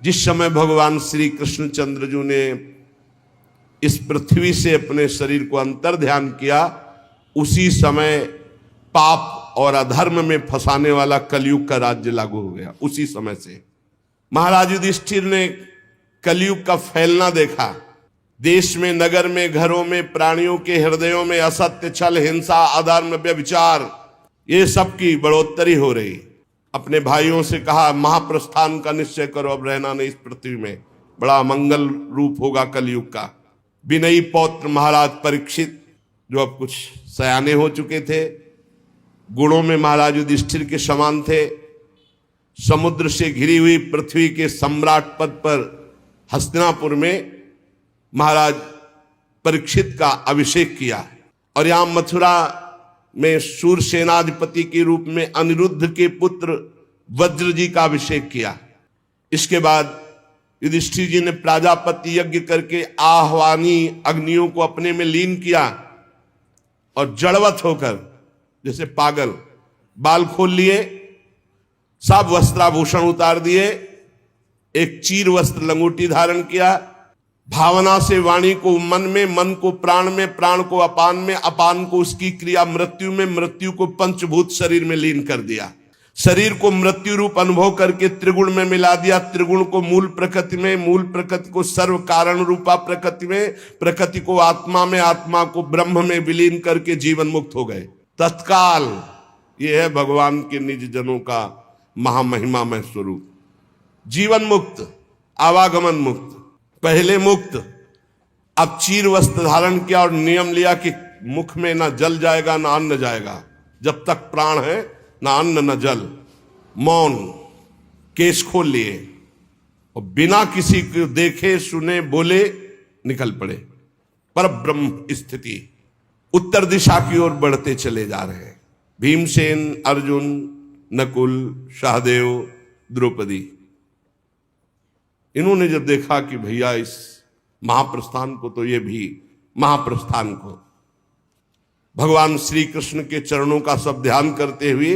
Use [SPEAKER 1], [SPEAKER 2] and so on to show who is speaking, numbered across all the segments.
[SPEAKER 1] जिस समय भगवान श्री कृष्णचंद्र जी ने इस पृथ्वी से अपने शरीर को अंतर ध्यान किया, उसी समय पाप और अधर्म में फंसाने वाला कलयुग का राज्य लागू हो गया। उसी समय से महाराज युधिष्ठिर ने कलयुग का फैलना देखा। देश में, नगर में, घरों में, प्राणियों के हृदयों में असत्य, छल, हिंसा, अधर्म, व्यभिचार, ये सब की बढ़ोतरी हो रही। अपने भाइयों से कहा महाप्रस्थान का निश्चय करो, अब रहना नहीं इस पृथ्वी में, बड़ा मंगल रूप होगा कलयुग का। विनयी पौत्र महाराज परीक्षित, जो अब कुछ सयाने हो चुके थे, गुणों में महाराज युधिष्ठिर के समान थे, समुद्र से घिरी हुई पृथ्वी के सम्राट पद पर हस्तिनापुर में महाराज परीक्षित का अभिषेक किया। और यहां मथुरा में शूरसेनाधिपति के रूप में अनिरुद्ध के पुत्र वज्र जी का अभिषेक किया। इसके बाद युधिष्ठिर जी ने प्राजापति यज्ञ करके आह्वानी अग्नियों को अपने में लीन किया और जड़वत होकर जैसे पागल बाल खोल लिए, सब वस्त्राभूषण उतार दिए, एक चीर वस्त्र लंगोटी धारण किया, भावना से वाणी को मन में, मन को प्राण में, प्राण को अपान में, अपान को उसकी क्रिया मृत्यु में, मृत्यु को पंचभूत शरीर में लीन कर दिया। शरीर को मृत्यु रूप अनुभव करके त्रिगुण में मिला दिया, त्रिगुण को मूल प्रकृति में, मूल प्रकृति को सर्व कारण रूपा प्रकृति में, प्रकृति को आत्मा में, आत्मा को ब्रह्म में विलीन करके जीवन मुक्त हो गए तत्काल। यह है भगवान के निज जनों का महामहिमामय स्वरूप। जीवन मुक्त, आवागमन मुक्त, पहले मुक्त, अब चीर वस्त्र धारण किया और नियम लिया कि मुख में ना जल जाएगा ना अन्न जाएगा, जब तक प्राण है ना अन्न ना जल। मौन, केश खोल लिए और बिना किसी को देखे सुने बोले निकल पड़े। पर ब्रह्म स्थिति, उत्तर दिशा की ओर बढ़ते चले जा रहे हैं। भीमसेन, अर्जुन, नकुल, सहदेव, द्रौपदी, इन्होंने जब देखा कि भैया इस महाप्रस्थान को, तो ये भी महाप्रस्थान को भगवान श्री कृष्ण के चरणों का सब ध्यान करते हुए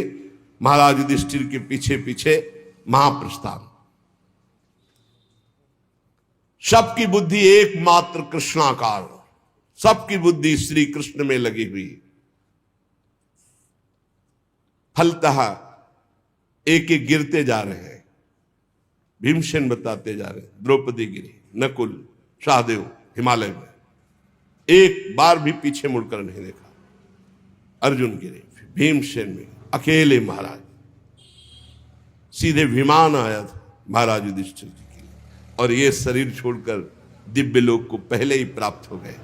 [SPEAKER 1] महाराज युधिष्ठिर के पीछे पीछे महाप्रस्थान। सबकी बुद्धि एकमात्र कृष्णाकार, सबकी बुद्धि श्री कृष्ण में लगी हुई। फलतः एक एक गिरते जा रहे हैं। भीमसेन बताते जा रहे हैं, द्रौपदी गिरी, नकुल, सहदेव हिमालय में, एक बार भी पीछे मुड़कर नहीं देखा। अर्जुन गिरे, भीमसेन में अकेले महाराज, सीधे विमान आया था महाराज युधिष्ठिर जी के लिए, और ये शरीर छोड़कर दिव्य लोक को पहले ही प्राप्त हो गए।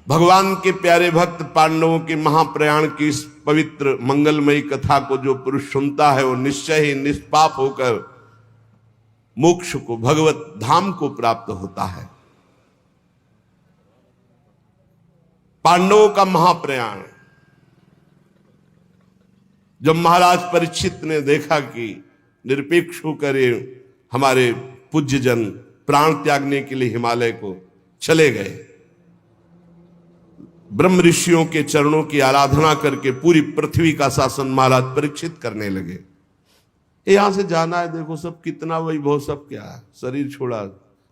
[SPEAKER 1] भगवान के प्यारे भक्त पांडवों के महाप्रयाण की इस पवित्र मंगलमयी कथा को जो पुरुष सुनता है, वो निश्चय ही निष्पाप होकर मोक्ष को, भगवत धाम को प्राप्त होता है। पांडवों का महाप्रयाण, जब महाराज परीक्षित ने देखा कि निरपेक्ष होकर हमारे पूज्य जन प्राण त्यागने के लिए हिमालय को चले गए, ब्रह्म ऋषियों के चरणों की आराधना करके पूरी पृथ्वी का शासन महाराज परीक्षित करने लगे। यहां से जाना है, देखो सब कितना वैभव, सब क्या है, शरीर छोड़ा,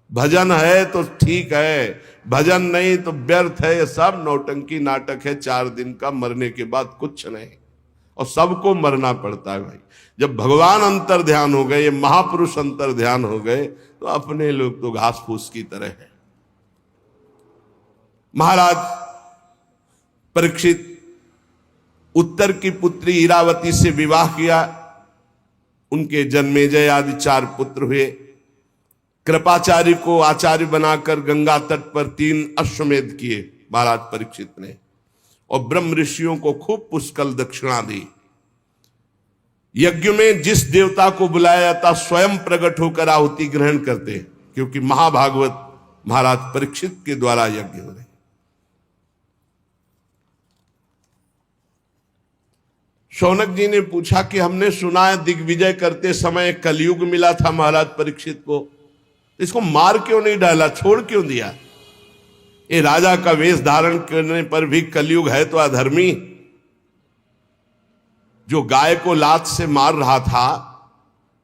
[SPEAKER 1] भजन है तो ठीक है, भजन नहीं तो व्यर्थ है, ये सब नौटंकी नाटक है, 4 दिन का, मरने के बाद कुछ नहीं, और सबको मरना पड़ता है भाई। जब भगवान अंतर ध्यान हो गए, ये महापुरुष अंतर ध्यान हो गए, तो अपने लोग तो घास फूस की तरह है। महाराज परीक्षित उत्तर की पुत्री इरावती से विवाह किया, उनके जन्मेजय आदि 4 पुत्र हुए। कृपाचार्य को आचार्य बनाकर गंगा तट पर 3 अश्वमेध किए महाराज परीक्षित ने, और ब्रह्म ऋषियों को खूब पुष्कल दक्षिणा दी। यज्ञ में जिस देवता को बुलाया जाता स्वयं प्रकट होकर आहुति ग्रहण करते, क्योंकि महाभागवत महाराज परीक्षित के द्वारा यज्ञ हो रहे। शौनक जी ने पूछा कि हमने सुना है दिग्विजय करते समय कलयुग मिला था महाराज परीक्षित को, इसको मार क्यों नहीं डाला, छोड़ क्यों दिया? ये राजा का वेश धारण करने पर भी कलयुग है तो अधर्मी। जो गाय को लात से मार रहा था,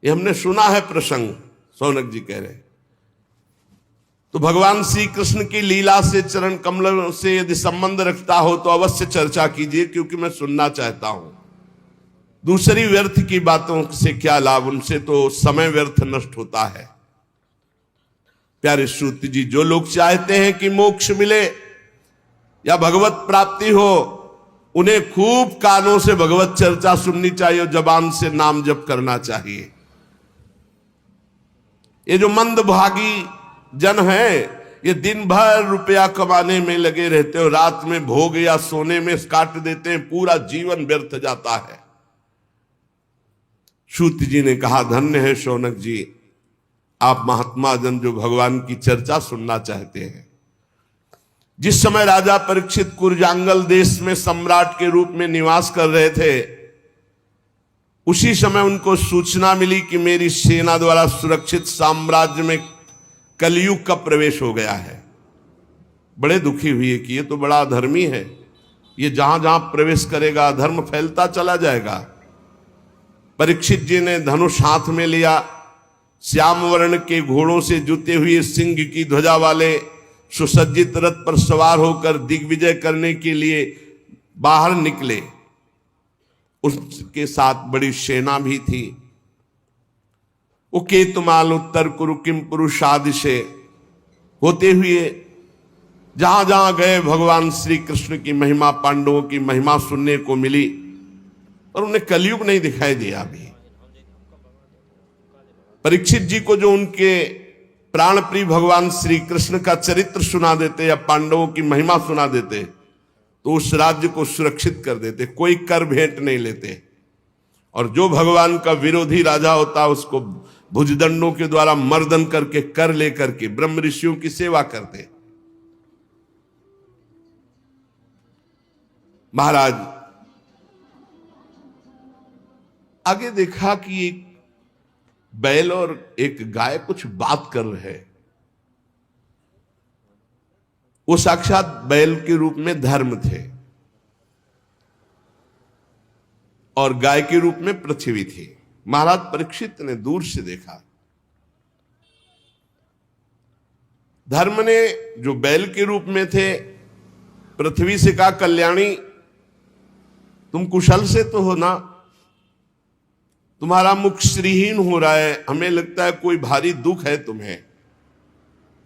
[SPEAKER 1] ये हमने सुना है प्रसंग, शौनक जी कह रहे। तो भगवान श्री कृष्ण की लीला से, चरण कमल से यदि संबंध रखता हो तो अवश्य चर्चा कीजिए, क्योंकि मैं सुनना चाहता हूं। दूसरी व्यर्थ की बातों से क्या लाभ, उनसे तो समय व्यर्थ नष्ट होता है। प्यारे श्रुति जी, जो लोग चाहते हैं कि मोक्ष मिले या भगवत प्राप्ति हो, उन्हें खूब कानों से भगवत चर्चा सुननी चाहिए और जबान से नाम जप करना चाहिए। ये जो मंदभागी जन है, ये दिन भर रुपया कमाने में लगे रहते हो, रात में भोग या सोने में काट देते हैं, पूरा जीवन व्यर्थ जाता है। सूत जी ने कहा, धन्य है शौनक जी, आप महात्मा जन जो भगवान की चर्चा सुनना चाहते हैं। जिस समय राजा परीक्षित कुरजांगल देश में सम्राट के रूप में निवास कर रहे थे, उसी समय उनको सूचना मिली कि मेरी सेना द्वारा सुरक्षित साम्राज्य में कलयुग का प्रवेश हो गया है। बड़े दुखी हुए कि ये तो बड़ा अधर्मी है, ये जहां जहां प्रवेश करेगा अधर्म फैलता चला जाएगा। परीक्षित जी ने धनुष हाथ में लिया, श्याम वर्ण के घोड़ों से जुते हुए सिंह की ध्वजा वाले सुसज्जित रथ पर सवार होकर दिग्विजय करने के लिए बाहर निकले। उसके साथ बड़ी सेना भी थी। वो केतुमाल उत्तर कुरु किम पुरुषादि से होते हुए जहां जहां गए, भगवान श्री कृष्ण की महिमा, पांडवों की महिमा सुनने को मिली, और उन्हें कलयुग नहीं दिखाई दिया। अभी परीक्षित जी को जो उनके प्राण प्रिय भगवान श्री कृष्ण का चरित्र सुना देते या पांडवों की महिमा सुना देते, तो उस राज्य को सुरक्षित कर देते, कोई कर भेंट नहीं लेते। और जो भगवान का विरोधी राजा होता, उसको भुजदंडों के द्वारा मर्दन करके, कर लेकर के ब्रह्म ऋषियों की सेवा करते। महाराज आगे देखा कि एक बैल और एक गाय कुछ बात कर रहे हैं। वो साक्षात बैल के रूप में धर्म थे और गाय के रूप में पृथ्वी थी। महाराज परीक्षित ने दूर से देखा, धर्म ने जो बैल के रूप में थे पृथ्वी से कहा, कल्याणी तुम कुशल से तो हो ना, तुम्हारा मुख श्रीहीन हो रहा है, हमें लगता है कोई भारी दुख है तुम्हें,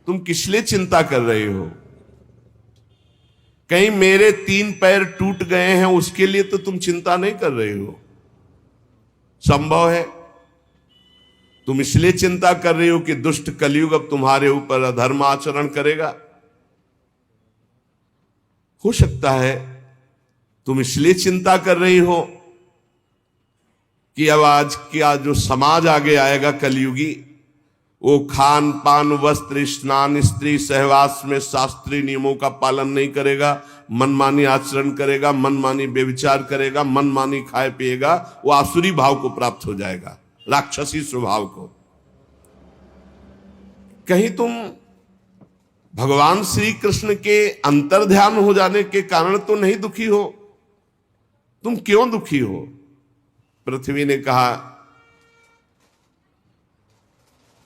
[SPEAKER 1] तुम किस लिए चिंता कर रहे हो? कहीं मेरे 3 पैर टूट गए हैं उसके लिए तो तुम चिंता नहीं कर रहे हो? संभव है तुम इसलिए चिंता कर रही हो कि दुष्ट कलयुग अब तुम्हारे ऊपर अधर्म आचरण करेगा। हो सकता है तुम इसलिए चिंता कर रही हो कि अब आज क्या जो समाज आगे आएगा कलयुगी, वो खान पान वस्त्र स्नान स्त्री सहवास में शास्त्रीय नियमों का पालन नहीं करेगा, मनमानी आचरण करेगा, मनमानी व्यभिचार करेगा, मनमानी खाए पिएगा, वो आसुरी भाव को प्राप्त हो जाएगा, राक्षसी स्वभाव को। कहीं तुम भगवान श्री कृष्ण के अंतर्ध्यान हो जाने के कारण तो नहीं दुखी हो? तुम क्यों दुखी हो? पृथ्वी ने कहा,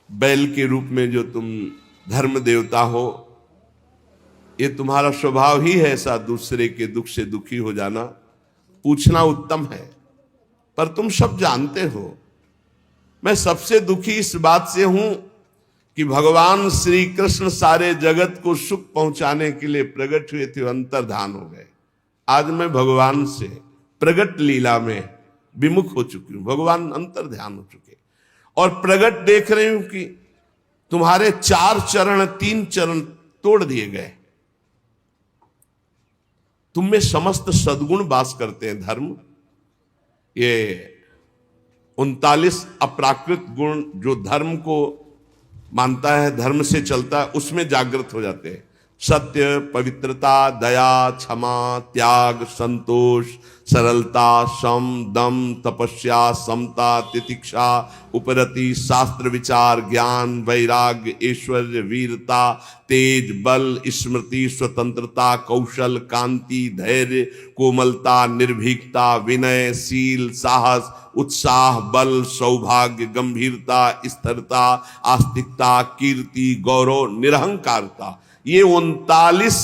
[SPEAKER 1] बैल के रूप में जो तुम धर्म देवता हो, ये तुम्हारा स्वभाव ही है ऐसा, दूसरे के दुख से दुखी हो जाना। पूछना उत्तम है, पर तुम सब जानते हो मैं सबसे दुखी इस बात से हूं कि भगवान श्री कृष्ण सारे जगत को सुख पहुंचाने के लिए प्रकट हुए थे, अंतर्धान हो गए। आज मैं भगवान से प्रगट लीला में विमुख हो चुकी हूं, भगवान अंतर्ध्यान हो चुके और प्रगट देख रही हूं कि तुम्हारे 4 चरण 3 चरण तोड़ दिए गए। तुम में समस्त सद्गुण वास करते हैं। धर्म ये 39 अप्राकृत गुण जो धर्म को मानता है, धर्म से चलता है, उसमें जागृत हो जाते हैं। सत्य, पवित्रता, दया, क्षमा, त्याग, संतोष, सरलता, सम, दम, तपस्या, समता, तितिक्षा, उपरति, शास्त्र विचार, ज्ञान, वैराग्य, ऐश्वर्य, वीरता, तेज, बल, स्मृति, स्वतंत्रता, कौशल, कांति, धैर्य, कोमलता, निर्भीकता, विनय, शील, साहस, उत्साह, बल, सौभाग्य, गंभीरता, स्थिरता, आस्तिकता, कीर्ति, गौरव, निरहंकारता, ये 39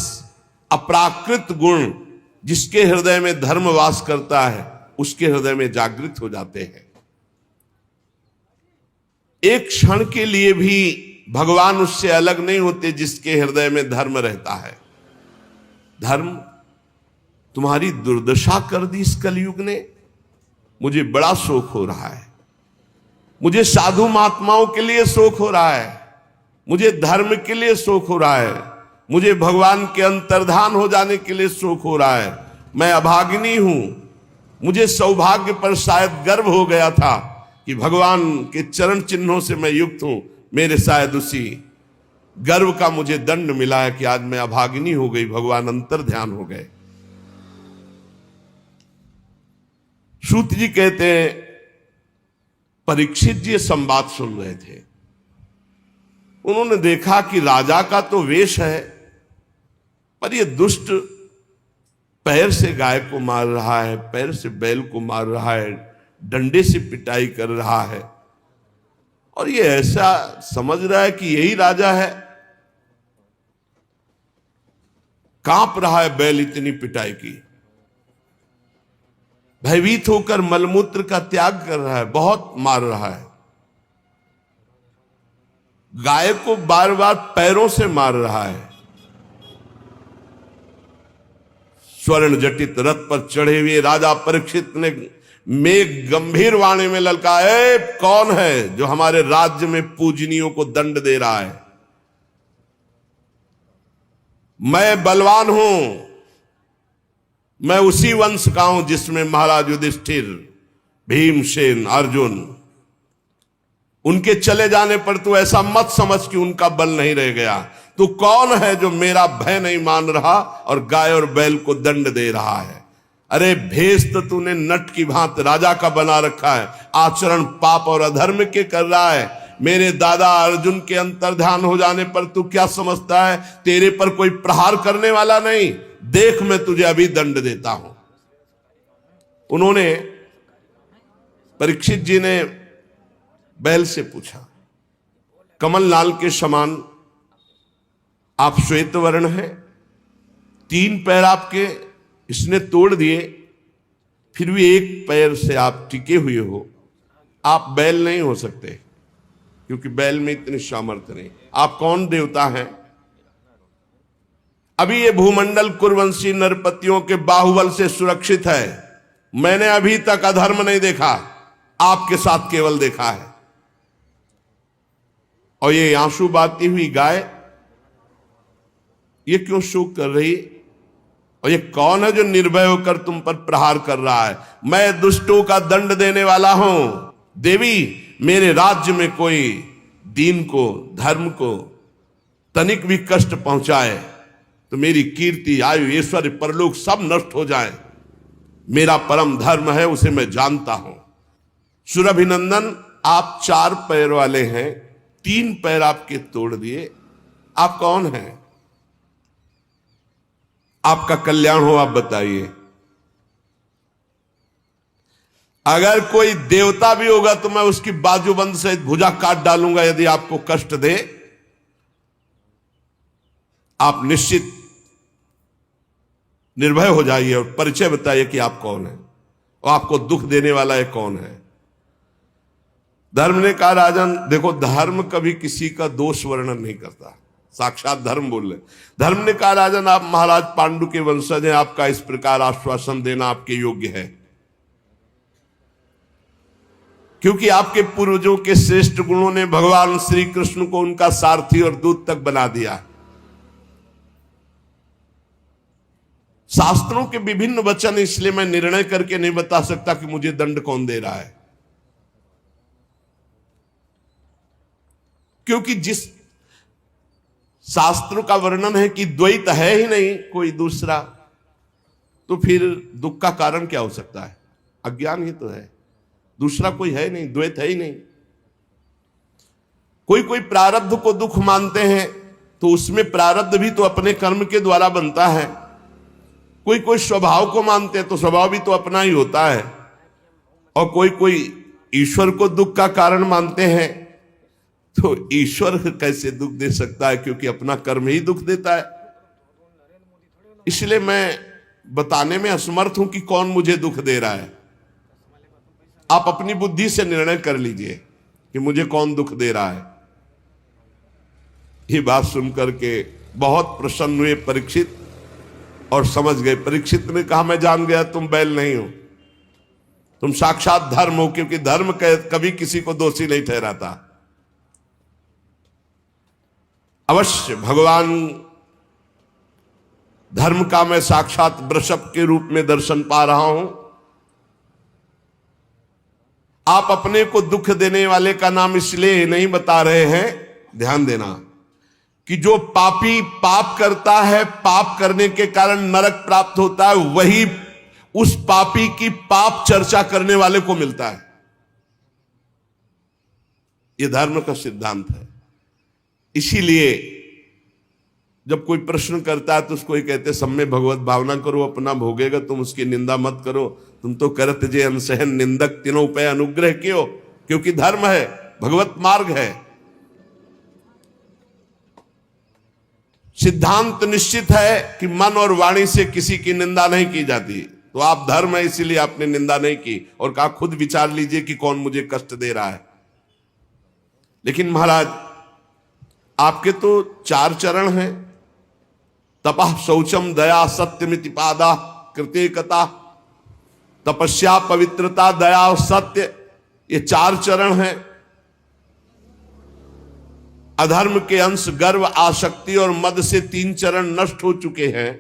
[SPEAKER 1] अप्राकृत गुण जिसके हृदय में धर्म वास करता है उसके हृदय में जागृत हो जाते हैं। एक क्षण के लिए भी भगवान उससे अलग नहीं होते जिसके हृदय में धर्म रहता है। धर्म तुम्हारी दुर्दशा कर दी इस कलयुग ने। मुझे बड़ा शोक हो रहा है, मुझे साधु महात्माओं के लिए शोक हो रहा है, मुझे धर्म के लिए शोक हो रहा है, मुझे भगवान के अंतर्धान हो जाने के लिए शोक हो रहा है। मैं अभागिनी हूं। मुझे सौभाग्य पर शायद गर्व हो गया था कि भगवान के चरण चिन्हों से मैं युक्त हूं। मेरे शायद उसी गर्व का मुझे दंड मिला है कि आज मैं अभागिनी हो गई, भगवान अंतर्ध्यान हो गए। सूत जी कहते हैं, परीक्षित जी संवाद सुन रहे थे। उन्होंने देखा कि राजा का तो वेश है, पर ये दुष्ट पैर से गाय को मार रहा है, पैर से बैल को मार रहा है, डंडे से पिटाई कर रहा है, और ये ऐसा समझ रहा है कि यही राजा है। कांप रहा है बैल इतनी पिटाई की, भयभीत होकर मलमूत्र का त्याग कर रहा है, बहुत मार रहा है। गाय को बार बार पैरों से मार रहा है। स्वर्ण जटित रथ पर चढ़े हुए राजा परीक्षित ने मेघ गंभीर वाणी में ललकाए, कौन है जो हमारे राज्य में पूजनियों को दंड दे रहा है? मैं बलवान हूं, मैं उसी वंश का हूं जिसमें महाराज युधिष्ठिर, भीमसेन, अर्जुन, उनके चले जाने पर तू ऐसा मत समझ कि उनका बल नहीं रह गया। तू कौन है जो मेरा भय नहीं मान रहा और गाय और बैल को दंड दे रहा है? अरे भेष तो तूने नट की भांति राजा का बना रखा है, आचरण पाप और अधर्म के कर रहा है। मेरे दादा अर्जुन के अंतर्ध्यान हो जाने पर तू क्या समझता है तेरे पर कोई प्रहार करने वाला नहीं? देख मैं तुझे अभी दंड देता हूं। उन्होंने, परीक्षित जी ने बैल से पूछा, कमल लाल के समान आप श्वेत वर्ण हैं, 3 पैर आपके इसने तोड़ दिए, फिर भी 1 पैर से आप टिके हुए हो। आप बैल नहीं हो सकते, क्योंकि बैल में इतनी सामर्थ्य नहीं। आप कौन देवता हैं? अभी ये भूमंडल कुरवंशी नरपतियों के बाहुबल से सुरक्षित है। मैंने अभी तक अधर्म नहीं देखा, आपके साथ केवल देखा है। और ये आंसू बहाती हुई गाय ये क्यों शोक कर रही? और ये कौन है जो निर्भय होकर तुम पर प्रहार कर रहा है? मैं दुष्टों का दंड देने वाला हूं। देवी, मेरे राज्य में कोई दीन को, धर्म को तनिक भी कष्ट पहुंचाए तो मेरी कीर्ति, आयु, ऐश्वर्य, परलोक सब नष्ट हो जाए। मेरा परम धर्म है, उसे मैं जानता हूं। सुरभिनंदन, आप 4 पैर वाले हैं, 3 पैर आपके तोड़ दिए। आप कौन हैं? आपका कल्याण हो, आप बताइए। अगर कोई देवता भी होगा तो मैं उसकी बाजूबंद से भुजा काट डालूंगा यदि आपको कष्ट दे। आप निश्चित निर्भय हो जाइए और परिचय बताइए कि आप कौन हैं और आपको दुख देने वाला है कौन है। धर्म ने कहा, राजन देखो, धर्म कभी किसी का दोष वर्णन नहीं करता, साक्षात धर्म बोल रहे। धर्म ने कहा, राजन आप महाराज पांडु के वंशज हैं, आपका इस प्रकार आश्वासन देना आपके योग्य है, क्योंकि आपके पूर्वजों के श्रेष्ठ गुणों ने भगवान श्री कृष्ण को उनका सारथी और दूत तक बना दिया। शास्त्रों के विभिन्न वचन, इसलिए मैं निर्णय करके नहीं बता सकता कि मुझे दंड कौन दे रहा है, क्योंकि जिस शास्त्रों का वर्णन है कि द्वैत है ही नहीं कोई दूसरा, तो फिर दुख का कारण क्या हो सकता है? अज्ञान ही तो है, दूसरा कोई है नहीं, द्वैत है ही नहीं। कोई कोई प्रारब्ध को दुख मानते हैं तो उसमें प्रारब्ध भी तो अपने कर्म के द्वारा बनता है। कोई कोई स्वभाव को मानते हैं तो स्वभाव भी तो अपना ही होता है। और कोई कोई ईश्वर को दुख का कारण मानते हैं तो ईश्वर कैसे दुख दे सकता है, क्योंकि अपना कर्म ही दुख देता है। इसलिए मैं बताने में असमर्थ हूं कि कौन मुझे दुख दे रहा है। आप अपनी बुद्धि से निर्णय कर लीजिए कि मुझे कौन दुख दे रहा है। ये बात सुनकर के बहुत प्रसन्न हुए परीक्षित और समझ गए। परीक्षित ने कहा, मैं जान गया तुम बैल नहीं हो, तुम साक्षात धर्म हो, क्योंकि धर्म कभी किसी को दोषी नहीं ठहराता। अवश्य भगवान धर्म का मैं साक्षात वृषभ के रूप में दर्शन पा रहा हूं। आप अपने को दुख देने वाले का नाम इसलिए नहीं बता रहे हैं, ध्यान देना, कि जो पापी पाप करता है, पाप करने के कारण नरक प्राप्त होता है, वही उस पापी की पाप चर्चा करने वाले को मिलता है। यह धर्म का सिद्धांत है। इसीलिए जब कोई प्रश्न करता है तो उसको ये कहते, सब में भगवत भावना करो, अपना भोगेगा, तुम उसकी निंदा मत करो। तुम तो करत जे अनसहन निंदक तीनों पे अनुग्रह क्यों, क्योंकि धर्म है, भगवत मार्ग है। सिद्धांत निश्चित है कि मन और वाणी से किसी की निंदा नहीं की जाती। तो आप धर्म है इसीलिए आपने निंदा नहीं की और कहा खुद विचार लीजिए कि कौन मुझे कष्ट दे रहा है। लेकिन महाराज आपके तो 4 चरण हैं, तपः शौचम दया सत्यमिति पादा कृत्यकता, तपस्या पवित्रता दया और सत्य, ये 4 चरण हैं। अधर्म के अंश गर्व आसक्ति और मद से 3 चरण नष्ट हो चुके हैं।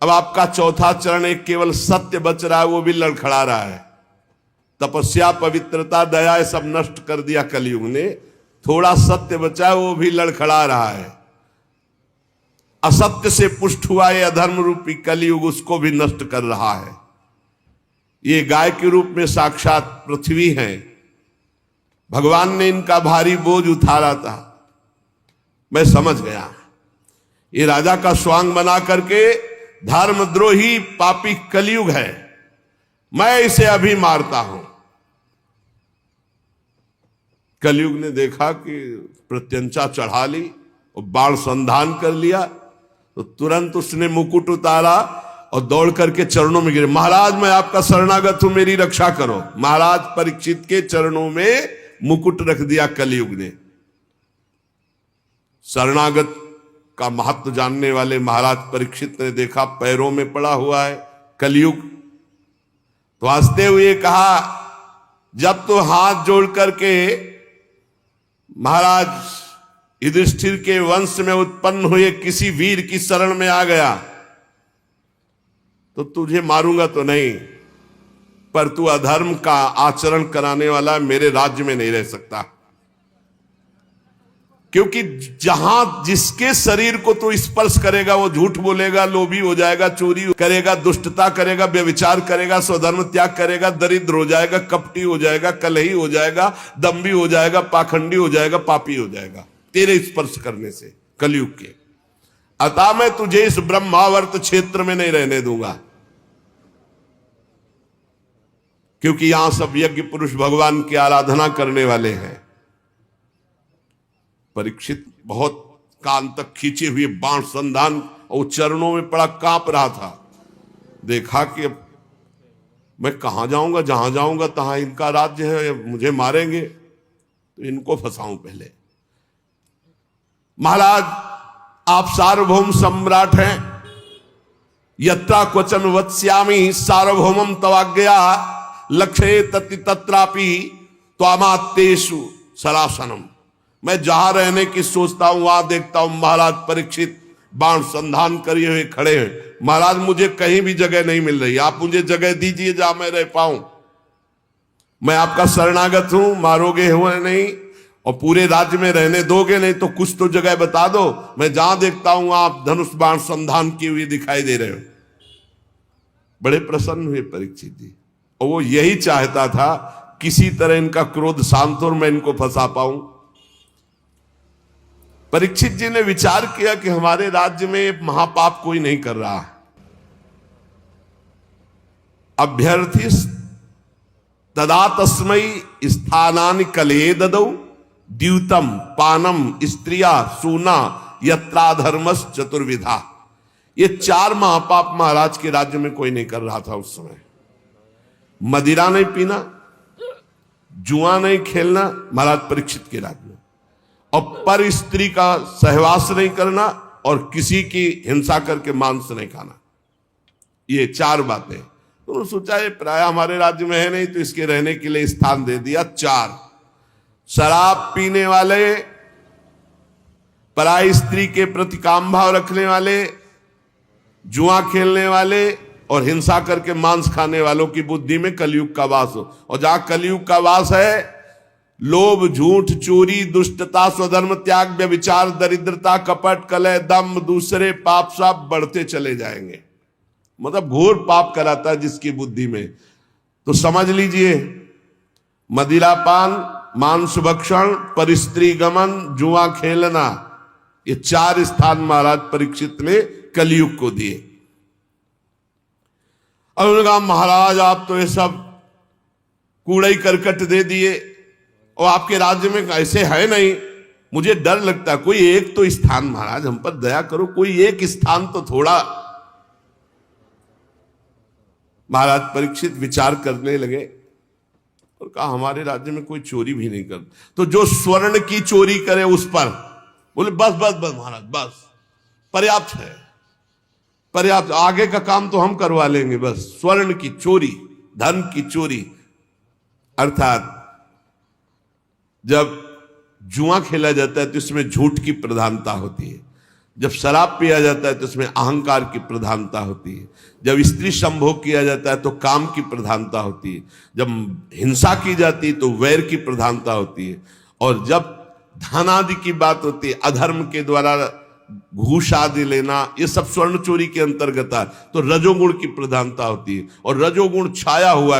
[SPEAKER 1] अब आपका 4था चरण एक केवल सत्य बच रहा है, वो भी लड़खड़ा रहा है। तपस्या पवित्रता दया सब नष्ट कर दिया कलयुग ने, थोड़ा सत्य बचा है, वो भी लड़खड़ा रहा है। असत्य से पुष्ट हुआ ये अधर्म रूपी कलयुग उसको भी नष्ट कर रहा है। ये गाय के रूप में साक्षात पृथ्वी है। भगवान ने इनका भारी बोझ उतारा था। मैं समझ गया, ये राजा का स्वांग बना करके धर्मद्रोही पापी कलयुग है, मैं इसे अभी मारता हूं। कलयुग ने देखा कि प्रत्यंचा चढ़ा ली और बाण संधान कर लिया, तो तुरंत उसने मुकुट उतारा और दौड़ करके चरणों में गिरे। महाराज मैं आपका शरणागत हूं, मेरी रक्षा करो। महाराज परीक्षित के चरणों में मुकुट रख दिया कलयुग ने। शरणागत का महत्व जानने वाले महाराज परीक्षित ने देखा पैरों में पड़ा हुआ है कलयुग, तो हंसते हुए कहा, जब तो हाथ जोड़ करके महाराज युधिष्ठिर के वंश में उत्पन्न हुए किसी वीर की शरण में आ गया तो तुझे मारूंगा तो नहीं, पर तू अधर्म का आचरण कराने वाला मेरे राज्य में नहीं रह सकता। क्योंकि जहां जिसके शरीर को तू स्पर्श करेगा वो झूठ बोलेगा, लोभी हो जाएगा, चोरी करेगा, दुष्टता करेगा, व्यभिचार करेगा, स्वधर्म त्याग करेगा, दरिद्र हो जाएगा, कपटी हो जाएगा, कलही हो जाएगा, दम्भी हो जाएगा, पाखंडी हो जाएगा, पापी हो जाएगा तेरे स्पर्श करने से कलयुग के। अतः मैं तुझे इस ब्रह्मावर्त क्षेत्र में नहीं रहने दूंगा, क्योंकि यहां सब यज्ञ पुरुष भगवान की आराधना करने वाले हैं। परीक्षित बहुत कान तक खींचे हुए बाण संधान और चरणों में पड़ा कांप रहा था। देखा कि अब मैं कहां जाऊंगा, जहां जाऊंगा तहां इनका राज्य है, मुझे मारेंगे, तो इनको फंसाऊं पहले। महाराज आप सार्वभौम सम्राट हैं, यत्रा क्वचन वत्स्यामि सार्वभौमम तवाज्ञया लक्ष्ये तति तत्रापि त्वामात्तेषु सरासनम। मैं जहां रहने की सोचता हूं वहां देखता हूं महाराज परीक्षित बाण संधान करे हुए खड़े हैं। महाराज मुझे कहीं भी जगह नहीं मिल रही, आप मुझे जगह दीजिए जहां मैं रह पाऊं। मैं आपका शरणागत हूं, मारोगे हुए नहीं, और पूरे राज्य में रहने दोगे नहीं तो कुछ तो जगह बता दो, मैं जहां देखता हूं आप धनुष बाण संधान किए हुए दिखाई दे रहे हो। बड़े प्रसन्न हुए परीक्षित जी, और वो यही चाहता था किसी तरह इनका क्रोध शांत हो और मैं इनको फंसा पाऊं। परीक्षित जी ने विचार किया कि हमारे राज्य में महापाप कोई नहीं कर रहा। अभ्यर्थी तदा तस्मई स्थानानि कलहे ददौ द्यूतम पानम स्त्रिया सूना यत्राधर्मस चतुर्विधा। ये 4 महापाप महाराज के राज्य में कोई नहीं कर रहा था उस समय। मदिरा नहीं पीना, जुआ नहीं खेलना महाराज परीक्षित के राज्य में, और पर स्त्री का सहवास नहीं करना, और किसी की हिंसा करके मांस नहीं खाना। ये 4 बातें। तो उन्होंने सोचा ये प्राय हमारे राज्य में है नहीं, तो इसके रहने के लिए स्थान दे दिया 4। शराब पीने वाले, पराई स्त्री के प्रति काम भाव रखने वाले, जुआ खेलने वाले और हिंसा करके मांस खाने वालों की बुद्धि में कलयुग का वास हो। और जहां कलयुग का वास है, लोभ, झूठ, चोरी, दुष्टता, स्वधर्म त्याग, व्यभिचार, दरिद्रता, कपट, कलह, दम्भ, दूसरे पाप सब बढ़ते चले जाएंगे। मतलब घोर पाप कराता है जिसकी बुद्धि में। तो समझ लीजिए, मदिरापान, मांस भक्षण, परिस्त्री गमन, जुआ खेलना, ये 4 स्थान महाराज परीक्षित ने कलयुग को दिए। और उन्होंने कहा महाराज आप तो ये सब कूड़ा ही करकट दे दिए, और आपके राज्य में ऐसे है नहीं, मुझे डर लगता है। कोई एक तो स्थान महाराज हम पर दया करो, कोई एक स्थान तो थोड़ा। महाराज परीक्षित विचार करने लगे और कहा हमारे राज्य में कोई चोरी भी नहीं कर, तो जो स्वर्ण की चोरी करे उस पर। बोले बस बस बस महाराज, बस पर्याप्त है, पर्याप्त, आगे का काम तो हम करवा लेंगे, बस स्वर्ण की चोरी, धन की चोरी। अर्थात जब जुआ खेला जाता है तो इसमें झूठ की प्रधानता होती है, जब शराब पिया जाता है तो इसमें अहंकार की प्रधानता होती है, जब स्त्री संभोग किया जाता है तो काम की प्रधानता होती है, जब हिंसा की जाती है तो वैर की प्रधानता होती है, और जब धन आदि की बात होती है, अधर्म के द्वारा घूस आदि लेना, ये सब स्वर्ण चोरी के अंतर्गत है, तो रजोगुण की प्रधानता होती है। और रजोगुण छाया हुआ,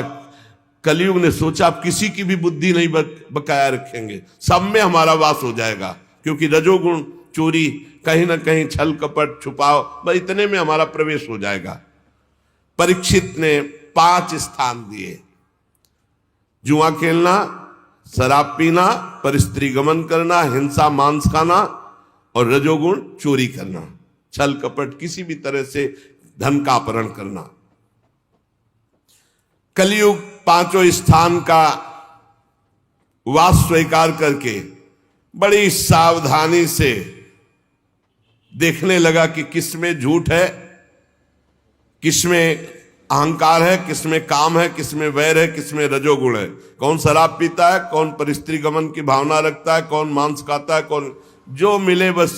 [SPEAKER 1] कलयुग ने सोचा आप किसी की भी बुद्धि नहीं बकाया रखेंगे, सब में हमारा वास हो जाएगा, क्योंकि रजोगुण चोरी, कहीं ना कहीं छल कपट छुपाओ, बस इतने में हमारा प्रवेश हो जाएगा। परीक्षित ने 5 स्थान दिए, जुआ खेलना, शराब पीना, परिस्त्री गमन करना, हिंसा मांस खाना, और रजोगुण चोरी करना, छल कपट किसी भी तरह से धन का अपहरण करना। कलयुग 5 स्थान का वास स्वीकार करके बड़ी सावधानी से देखने लगा कि किसमें झूठ है, किसमें अहंकार है, किसमें काम है, किसमें वैर है, किसमें रजोगुण है। कौन शराब पीता है, कौन परिस्त्री गमन की भावना रखता है, कौन मांस खाता है, कौन जो मिले बस।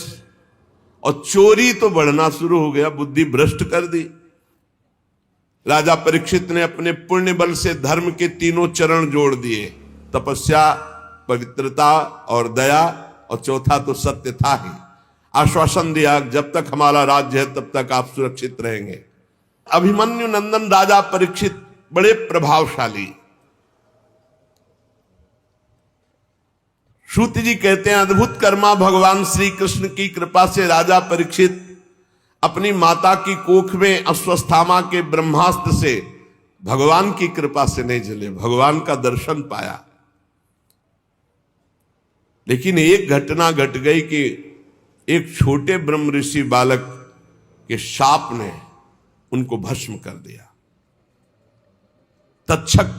[SPEAKER 1] और चोरी तो बढ़ना शुरू हो गया, बुद्धि भ्रष्ट कर दी। राजा परीक्षित ने अपने पुण्य बल से धर्म के 3 चरण जोड़ दिए, तपस्या, पवित्रता और दया, और चौथा तो सत्य था ही। आश्वासन दिया जब तक हमारा राज्य है तब तक आप सुरक्षित रहेंगे। अभिमन्यु नंदन राजा परीक्षित बड़े प्रभावशाली। श्रुति जी कहते हैं अद्भुत कर्मा भगवान श्री कृष्ण की कृपा से राजा परीक्षित अपनी माता की कोख में अश्वस्थामा के ब्रह्मास्त्र से भगवान की कृपा से नहीं जले, भगवान का दर्शन पाया। लेकिन एक घटना घट गई कि एक छोटे ब्रह्म ऋषि बालक के शाप ने उनको भस्म कर दिया। तक्षक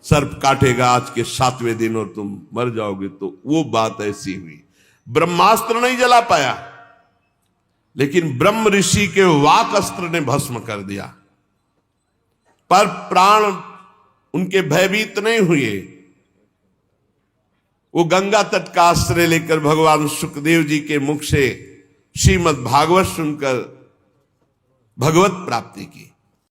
[SPEAKER 1] सर्प काटेगा आज के 7वें दिन और तुम मर जाओगे, तो वो बात ऐसी हुई। ब्रह्मास्त्र नहीं जला पाया, लेकिन ब्रह्म ऋषि के वाक अस्त्र ने भस्म कर दिया। पर प्राण उनके भयभीत नहीं हुए। वो गंगा तट का आश्रय लेकर भगवान सुखदेव जी के मुख से श्रीमद् भागवत सुनकर भगवत प्राप्ति की।